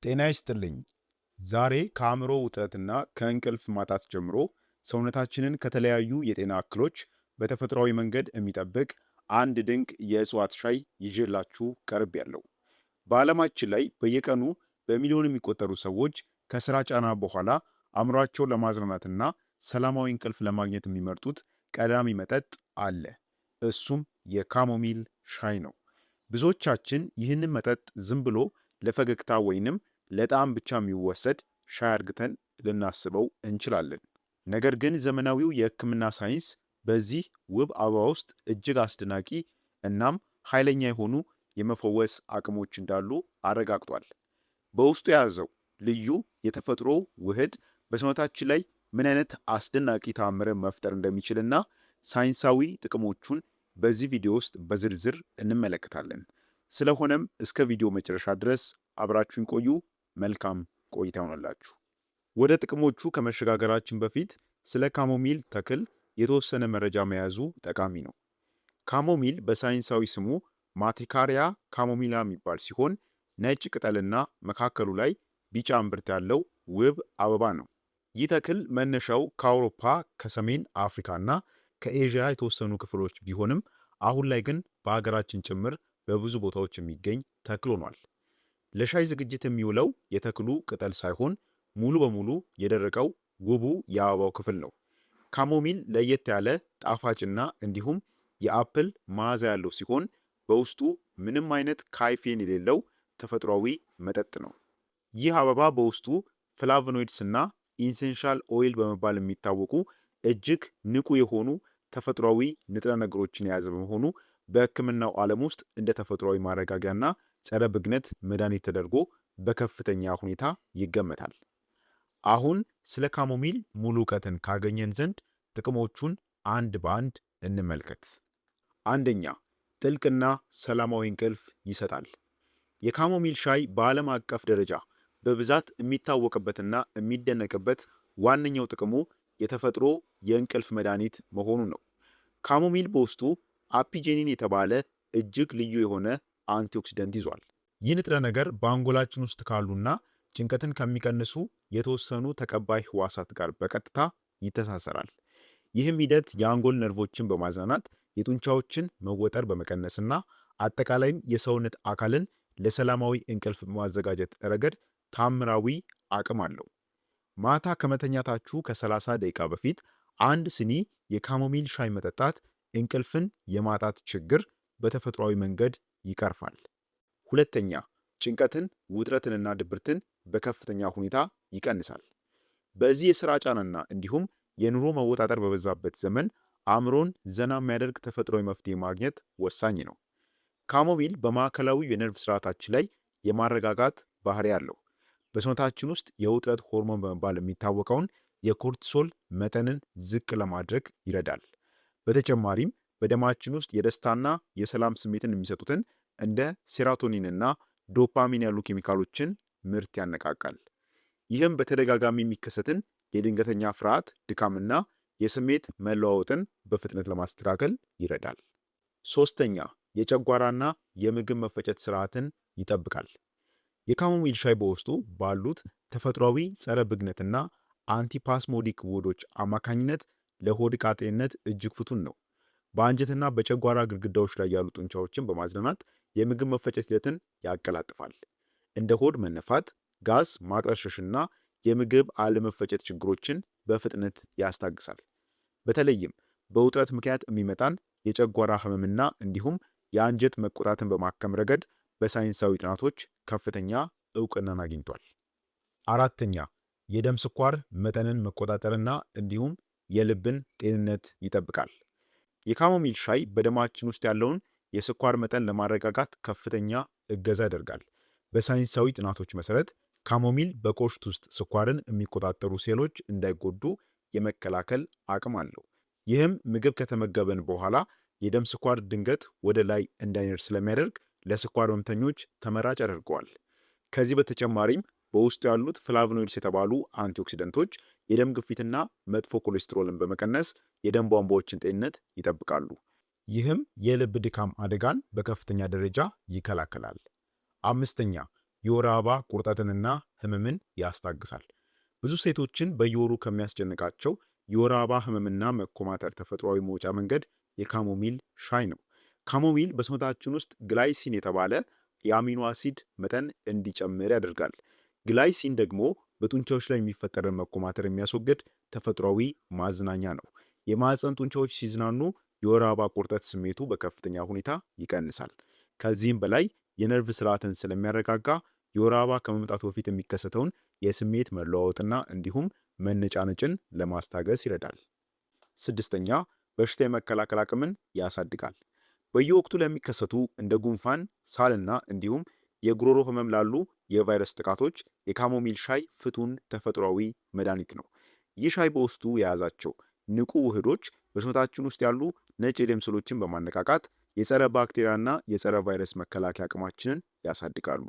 ጤና ይስጥልኝ። ዛሬ ከአእምሮ ውጥረትና ከእንቅልፍ ማጣት ጀምሮ ሰውነታችንን ከተለያዩ የጤና እክሎች በተፈጥሯዊ መንገድ የሚጠብቅ አንድ ድንቅ የእጽዋት ሻይ ይዤላችሁ ቀርቤያለሁ። በዓለማችን ላይ በየቀኑ በሚሊዮን የሚቆጠሩ ሰዎች ከስራ ጫና በኋላ አእምሯቸውን ለማዝናናትና ሰላማዊ እንቅልፍ ለማግኘት የሚመርጡት ቀዳሚ መጠጥ አለ። እሱም የካሞሚል ሻይ ነው። ብዙዎቻችን ይህንን መጠጥ ዝም ብሎ ለፈገግታ ወይንም ለጣዕም ብቻ የሚወሰድ ሻይ አድርገን ልናስበው እንችላለን። ነገር ግን ዘመናዊው የሕክምና ሳይንስ በዚህ ውብ አበባ ውስጥ እጅግ አስደናቂ እናም ኃይለኛ የሆኑ የመፈወስ አቅሞች እንዳሉ አረጋግጧል። በውስጡ የያዘው ልዩ የተፈጥሮ ውህድ በሰውነታችን ላይ ምን አይነት አስደናቂ ተአምርን መፍጠር እንደሚችልና ሳይንሳዊ ጥቅሞቹን በዚህ ቪዲዮ ውስጥ በዝርዝር እንመለከታለን። ስለሆነም እስከ ቪዲዮ መጨረሻ ድረስ አብራችሁን ቆዩ። መልካም ቆይታ ይሆንላችሁ። ወደ ጥቅሞቹ ከመሸጋገራችን በፊት ስለ ካሞሚል ተክል የተወሰነ መረጃ መያዙ ጠቃሚ ነው። ካሞሚል በሳይንሳዊ ስሙ ማትሪካሪያ ካሞሚላ የሚባል ሲሆን ነጭ ቅጠልና መካከሉ ላይ ቢጫ እምብርት ያለው ውብ አበባ ነው። ይህ ተክል መነሻው ከአውሮፓ፣ ከሰሜን አፍሪካና ከኤዥያ የተወሰኑ ክፍሎች ቢሆንም አሁን ላይ ግን በሀገራችን ጭምር በብዙ ቦታዎች የሚገኝ ተክል ሆኗል። ለሻይ ዝግጅት የሚውለው የተክሉ ቅጠል ሳይሆን ሙሉ በሙሉ የደረቀው ውቡ የአበባው ክፍል ነው። ካሞሚል ለየት ያለ ጣፋጭና እንዲሁም የአፕል መዓዛ ያለው ሲሆን በውስጡ ምንም አይነት ካይፌን የሌለው ተፈጥሯዊ መጠጥ ነው። ይህ አበባ በውስጡ ፍላቮኖይድስ እና ኢንሴንሻል ኦይል በመባል የሚታወቁ እጅግ ንቁ የሆኑ ተፈጥሯዊ ንጥረ ነገሮችን የያዘ በመሆኑ በሕክምናው ዓለም ውስጥ እንደ ተፈጥሯዊ ማረጋጊያና ጸረ ብግነት መድኃኒት ተደርጎ በከፍተኛ ሁኔታ ይገመታል። አሁን ስለ ካሞሚል ሙሉ እውቀትን ካገኘን ዘንድ ጥቅሞቹን አንድ በአንድ እንመልከት። አንደኛ፣ ጥልቅና ሰላማዊ እንቅልፍ ይሰጣል። የካሞሚል ሻይ በዓለም አቀፍ ደረጃ በብዛት የሚታወቅበትና የሚደነቅበት ዋነኛው ጥቅሙ የተፈጥሮ የእንቅልፍ መድኃኒት መሆኑ ነው። ካሞሚል በውስጡ አፒጄኒን የተባለ እጅግ ልዩ የሆነ አንቲኦክሲደንት ይዟል። ይህ ንጥረ ነገር በአንጎላችን ውስጥ ካሉና ጭንቀትን ከሚቀንሱ የተወሰኑ ተቀባይ ህዋሳት ጋር በቀጥታ ይተሳሰራል። ይህም ሂደት የአንጎል ነርቮችን በማዝናናት የጡንቻዎችን መወጠር በመቀነስና አጠቃላይም የሰውነት አካልን ለሰላማዊ እንቅልፍ በማዘጋጀት ረገድ ታምራዊ አቅም አለው። ማታ ከመተኛታችሁ ከ30 ደቂቃ በፊት አንድ ስኒ የካሞሚል ሻይ መጠጣት እንቅልፍን የማጣት ችግር በተፈጥሯዊ መንገድ ይቀርፋል። ሁለተኛ፣ ጭንቀትን፣ ውጥረትንና ድብርትን በከፍተኛ ሁኔታ ይቀንሳል። በዚህ የሥራ ጫናና እንዲሁም የኑሮ መወጣጠር በበዛበት ዘመን አእምሮን ዘና የሚያደርግ ተፈጥሯዊ መፍትሄ ማግኘት ወሳኝ ነው። ካሞሚል በማዕከላዊ የነርቭ ስርዓታችን ላይ የማረጋጋት ባህሪ አለው። በሰውነታችን ውስጥ የውጥረት ሆርሞን በመባል የሚታወቀውን የኮርቲሶል መጠንን ዝቅ ለማድረግ ይረዳል። በተጨማሪም በደማችን ውስጥ የደስታና የሰላም ስሜትን የሚሰጡትን እንደ ሴራቶኒንና ዶፓሚን ያሉ ኬሚካሎችን ምርት ያነቃቃል። ይህም በተደጋጋሚ የሚከሰትን የድንገተኛ ፍርሃት፣ ድካምና የስሜት መለዋወጥን በፍጥነት ለማስተካከል ይረዳል። ሶስተኛ፣ የጨጓራና የምግብ መፈጨት ስርዓትን ይጠብቃል። የካሞሚል ሻይ በውስጡ ባሉት ተፈጥሯዊ ጸረ ብግነትና አንቲፓስሞዲክ ውህዶች አማካኝነት ለሆድ ዕቃ ጤንነት እጅግ ፍቱን ነው። በአንጀትና በጨጓራ ግድግዳዎች ላይ ያሉ ጡንቻዎችን በማዝናናት የምግብ መፈጨት ሂደትን ያቀላጥፋል። እንደ ሆድ መነፋት፣ ጋዝ ማቅለሽለሽና የምግብ አለመፈጨት ችግሮችን በፍጥነት ያስታግሳል። በተለይም በውጥረት ምክንያት የሚመጣን የጨጓራ ህመምና እንዲሁም የአንጀት መቆጣትን በማከም ረገድ በሳይንሳዊ ጥናቶች ከፍተኛ እውቅናን አግኝቷል። አራተኛ፣ የደም ስኳር መጠንን መቆጣጠርና እንዲሁም የልብን ጤንነት ይጠብቃል። የካሞሚል ሻይ በደማችን ውስጥ ያለውን የስኳር መጠን ለማረጋጋት ከፍተኛ እገዛ ያደርጋል። በሳይንሳዊ ጥናቶች መሰረት ካሞሚል በቆሽት ውስጥ ስኳርን የሚቆጣጠሩ ሴሎች እንዳይጎዱ የመከላከል አቅም አለው። ይህም ምግብ ከተመገበን በኋላ የደም ስኳር ድንገት ወደ ላይ እንዳይነድ ስለሚያደርግ ለስኳር ህመምተኞች ተመራጭ ያደርገዋል። ከዚህ በተጨማሪም በውስጡ ያሉት ፍላቮኖይድስ የተባሉ አንቲኦክሲደንቶች የደም ግፊትና መጥፎ ኮሌስትሮልን በመቀነስ የደም ቧንቧዎችን ጤንነት ይጠብቃሉ። ይህም የልብ ድካም አደጋን በከፍተኛ ደረጃ ይከላከላል። አምስተኛ፣ የወር አበባ ቁርጠትንና ህመምን ያስታግሳል። ብዙ ሴቶችን በየወሩ ከሚያስጨንቃቸው የወር አበባ ህመምና መኮማተር ተፈጥሯዊ መውጫ መንገድ የካሞሚል ሻይ ነው። ካሞሚል በሰውነታችን ውስጥ ግላይሲን የተባለ የአሚኖ አሲድ መጠን እንዲጨምር ያደርጋል። ግላይሲን ደግሞ በጡንቻዎች ላይ የሚፈጠርን መኮማተር የሚያስወግድ ተፈጥሯዊ ማዝናኛ ነው። የማህፀን ጡንቻዎች ሲዝናኑ የወር አበባ ቁርጠት ስሜቱ በከፍተኛ ሁኔታ ይቀንሳል። ከዚህም በላይ የነርቭ ስርዓትን ስለሚያረጋጋ የወር አበባ ከመምጣቱ በፊት የሚከሰተውን የስሜት መለዋወጥና እንዲሁም መነጫነጭን ለማስታገስ ይረዳል። ስድስተኛ፣ በሽታ የመከላከል አቅምን ያሳድጋል። በየወቅቱ ለሚከሰቱ እንደ ጉንፋን፣ ሳልና እንዲሁም የጉሮሮ ህመም ላሉ የቫይረስ ጥቃቶች የካሞሚል ሻይ ፍቱን ተፈጥሯዊ መድኃኒት ነው። ይህ ሻይ በውስጡ የያዛቸው ንቁ ውህዶች በሰውነታችን ውስጥ ያሉ ነጭ የደም ሴሎችን በማነቃቃት የጸረ ባክቴሪያና የጸረ ቫይረስ መከላከያ አቅማችንን ያሳድጋሉ።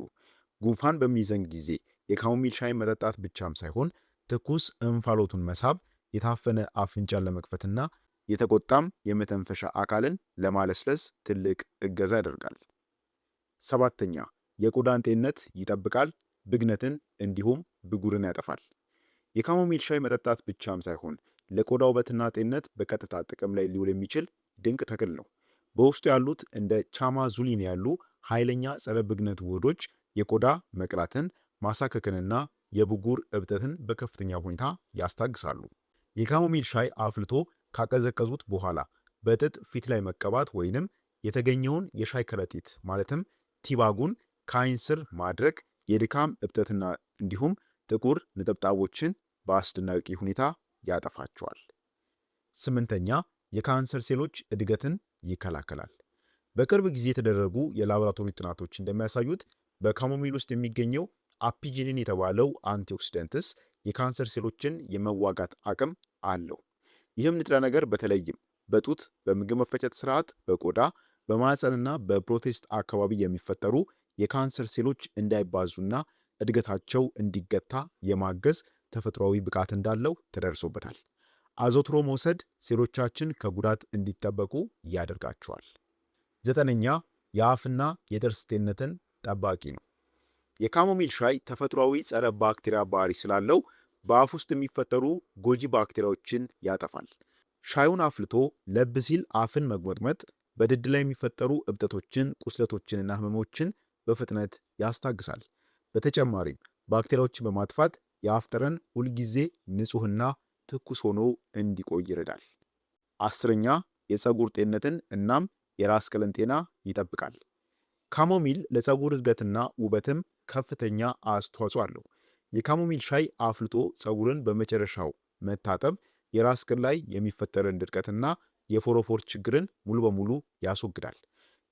ጉንፋን በሚይዘን ጊዜ የካሞሚል ሻይ መጠጣት ብቻም ሳይሆን ትኩስ እንፋሎቱን መሳብ የታፈነ አፍንጫን ለመክፈትና የተቆጣም የመተንፈሻ አካልን ለማለስለስ ትልቅ እገዛ ያደርጋል። ሰባተኛ፣ የቆዳን ጤንነት ይጠብቃል፣ ብግነትን እንዲሁም ብጉርን ያጠፋል። የካሞሚል ሻይ መጠጣት ብቻም ሳይሆን ለቆዳ ውበትና ጤንነት በቀጥታ ጥቅም ላይ ሊውል የሚችል ድንቅ ተክል ነው። በውስጡ ያሉት እንደ ቻማዙሊን ያሉ ኃይለኛ ጸረ ብግነት ውህዶች የቆዳ መቅላትን፣ ማሳከክንና የብጉር እብጠትን በከፍተኛ ሁኔታ ያስታግሳሉ። የካሞሚል ሻይ አፍልቶ ካቀዘቀዙት በኋላ በጥጥ ፊት ላይ መቀባት ወይንም የተገኘውን የሻይ ከረጢት ማለትም ቲባጉን ከዓይን ስር ማድረግ የድካም እብጠትና እንዲሁም ጥቁር ነጠብጣቦችን በአስደናቂ ሁኔታ ያጠፋቸዋል። ስምንተኛ፣ የካንሰር ሴሎች እድገትን ይከላከላል። በቅርብ ጊዜ የተደረጉ የላቦራቶሪ ጥናቶች እንደሚያሳዩት በካሞሚል ውስጥ የሚገኘው አፒጂኒን የተባለው አንቲኦክሲደንትስ የካንሰር ሴሎችን የመዋጋት አቅም አለው። ይህም ንጥረ ነገር በተለይም በጡት፣ በምግብ መፈጨት ስርዓት፣ በቆዳ፣ በማህፀንና በፕሮቴስት አካባቢ የሚፈጠሩ የካንሰር ሴሎች እንዳይባዙና እድገታቸው እንዲገታ የማገዝ ተፈጥሯዊ ብቃት እንዳለው ተደርሶበታል። አዘውትሮ መውሰድ ሴሎቻችን ከጉዳት እንዲጠበቁ ያደርጋቸዋል። ዘጠነኛ፣ የአፍና የጥርስ ጤንነትን ጠባቂ ነው። የካሞሚል ሻይ ተፈጥሯዊ ጸረ ባክቴሪያ ባህሪ ስላለው በአፍ ውስጥ የሚፈጠሩ ጎጂ ባክቴሪያዎችን ያጠፋል። ሻዩን አፍልቶ ለብ ሲል አፍን መግመጥመጥ በድድ ላይ የሚፈጠሩ እብጠቶችን፣ ቁስለቶችንና ህመሞችን በፍጥነት ያስታግሳል። በተጨማሪም ባክቴሪያዎችን በማጥፋት የአፍ ጠረን ሁልጊዜ ንጹህና ትኩስ ሆኖ እንዲቆይ ይረዳል። አስረኛ፣ የፀጉር ጤንነትን እናም የራስ ቅልን ጤና ይጠብቃል። ካሞሚል ለፀጉር እድገትና ውበትም ከፍተኛ አስተዋጽኦ አለው። የካሞሚል ሻይ አፍልቶ ፀጉርን በመጨረሻው መታጠብ የራስ ቅል ላይ የሚፈጠርን ድርቀትና የፎሮፎር ችግርን ሙሉ በሙሉ ያስወግዳል።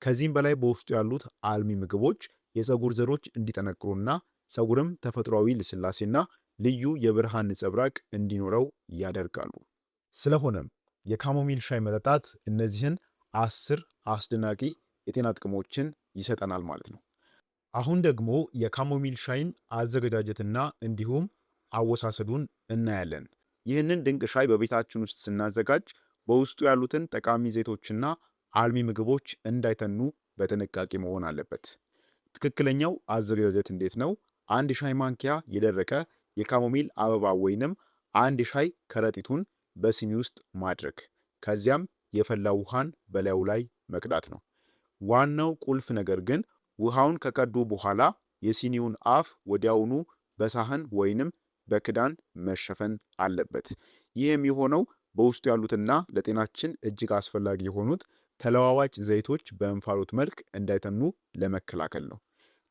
ከዚህም በላይ በውስጡ ያሉት አልሚ ምግቦች የፀጉር ዘሮች እንዲጠነክሩና ፀጉርም ተፈጥሯዊ ልስላሴና ልዩ የብርሃን ነጸብራቅ እንዲኖረው ያደርጋሉ። ስለሆነም የካሞሚል ሻይ መጠጣት እነዚህን 10 አስደናቂ የጤና ጥቅሞችን ይሰጠናል ማለት ነው። አሁን ደግሞ የካሞሚል ሻይን አዘገጃጀትና እንዲሁም አወሳሰዱን እናያለን። ይህንን ድንቅ ሻይ በቤታችን ውስጥ ስናዘጋጅ በውስጡ ያሉትን ጠቃሚ ዘይቶችና አልሚ ምግቦች እንዳይተኑ በጥንቃቄ መሆን አለበት። ትክክለኛው አዘገጃጀት እንዴት ነው? አንድ ሻይ ማንኪያ የደረቀ የካሞሚል አበባ ወይንም አንድ ሻይ ከረጢቱን በሲኒ ውስጥ ማድረግ፣ ከዚያም የፈላ ውሃን በላዩ ላይ መቅዳት ነው። ዋናው ቁልፍ ነገር ግን ውሃውን ከቀዱ በኋላ የሲኒውን አፍ ወዲያውኑ በሳህን ወይንም በክዳን መሸፈን አለበት። ይህ የሚሆነው በውስጡ ያሉትና ለጤናችን እጅግ አስፈላጊ የሆኑት ተለዋዋጭ ዘይቶች በእንፋሎት መልክ እንዳይተኑ ለመከላከል ነው።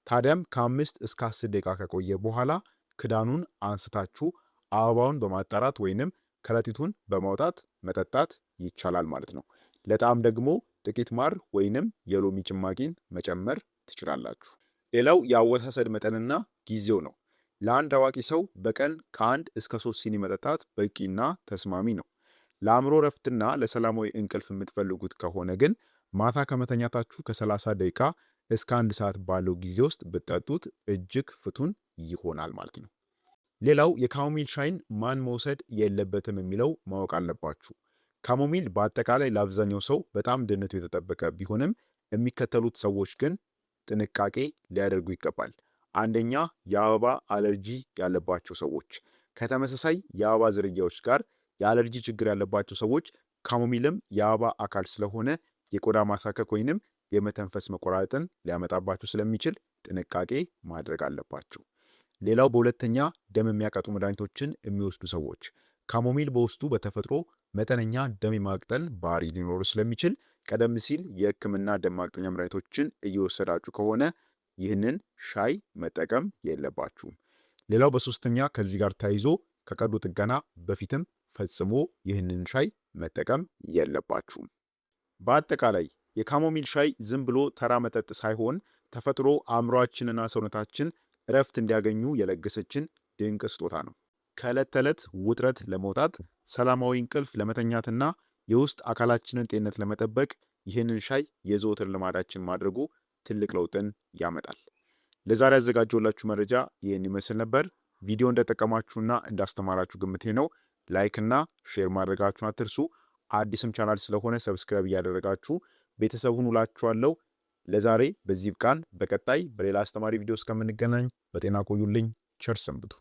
ታዲያም ከ5 እስከ 10 ደቂቃ ከቆየ በኋላ ክዳኑን አንስታችሁ አበባውን በማጣራት ወይንም ከረጢቱን በማውጣት መጠጣት ይቻላል ማለት ነው። ለጣዕም ደግሞ ጥቂት ማር ወይንም የሎሚ ጭማቂን መጨመር ትችላላችሁ። ሌላው የአወሳሰድ መጠንና ጊዜው ነው። ለአንድ አዋቂ ሰው በቀን ከ1 እስከ 3 ሲኒ መጠጣት በቂና ተስማሚ ነው። ለአእምሮ ረፍትና ለሰላማዊ እንቅልፍ የምትፈልጉት ከሆነ ግን ማታ ከመተኛታችሁ ከ30 ደቂቃ እስከ 1 ሰዓት ባለው ጊዜ ውስጥ ብትጠጡት እጅግ ፍቱን ይሆናል ማለት ነው። ሌላው የካሞሚል ሻይን ማን መውሰድ የለበትም የሚለው ማወቅ አለባችሁ። ካሞሚል በአጠቃላይ ለአብዛኛው ሰው በጣም ደህንነቱ የተጠበቀ ቢሆንም የሚከተሉት ሰዎች ግን ጥንቃቄ ሊያደርጉ ይገባል። አንደኛ የአበባ አለርጂ ያለባቸው ሰዎች። ከተመሳሳይ የአበባ ዝርያዎች ጋር የአለርጂ ችግር ያለባቸው ሰዎች ካሞሚልም የአበባ አካል ስለሆነ የቆዳ ማሳከክ ወይንም የመተንፈስ መቆራረጥን ሊያመጣባችሁ ስለሚችል ጥንቃቄ ማድረግ አለባችሁ። ሌላው በሁለተኛ ደም የሚያቀጡ መድኃኒቶችን የሚወስዱ ሰዎች ካሞሚል በውስጡ በተፈጥሮ መጠነኛ ደም የማቅጠል ባህሪ ሊኖሩ ስለሚችል ቀደም ሲል የሕክምና ደም ማቅጠኛ መድኃኒቶችን እየወሰዳችሁ ከሆነ ይህንን ሻይ መጠቀም የለባችሁም። ሌላው በሶስተኛ ከዚህ ጋር ተያይዞ ከቀዶ ጥገና በፊትም ፈጽሞ ይህንን ሻይ መጠቀም የለባችሁም። በአጠቃላይ የካሞሚል ሻይ ዝም ብሎ ተራ መጠጥ ሳይሆን ተፈጥሮ አእምሯችንና ሰውነታችን እረፍት እንዲያገኙ የለገሰችን ድንቅ ስጦታ ነው። ከዕለት ተዕለት ውጥረት ለመውጣት ሰላማዊ እንቅልፍ ለመተኛትና የውስጥ አካላችንን ጤንነት ለመጠበቅ ይህንን ሻይ የዘወትር ልማዳችን ማድረጉ ትልቅ ለውጥን ያመጣል። ለዛሬ ያዘጋጀሁላችሁ መረጃ ይህን ይመስል ነበር። ቪዲዮ እንደጠቀማችሁና እንዳስተማራችሁ ግምቴ ነው። ላይክ እና ሼር ማድረጋችሁን አትርሱ። አዲስም ቻናል ስለሆነ ሰብስክራይብ እያደረጋችሁ ቤተሰቡን ውላችኋለሁ። ለዛሬ በዚህ ብቃን። በቀጣይ በሌላ አስተማሪ ቪዲዮ እስከምንገናኝ በጤና ቆዩልኝ። ቸር ሰንብቱ።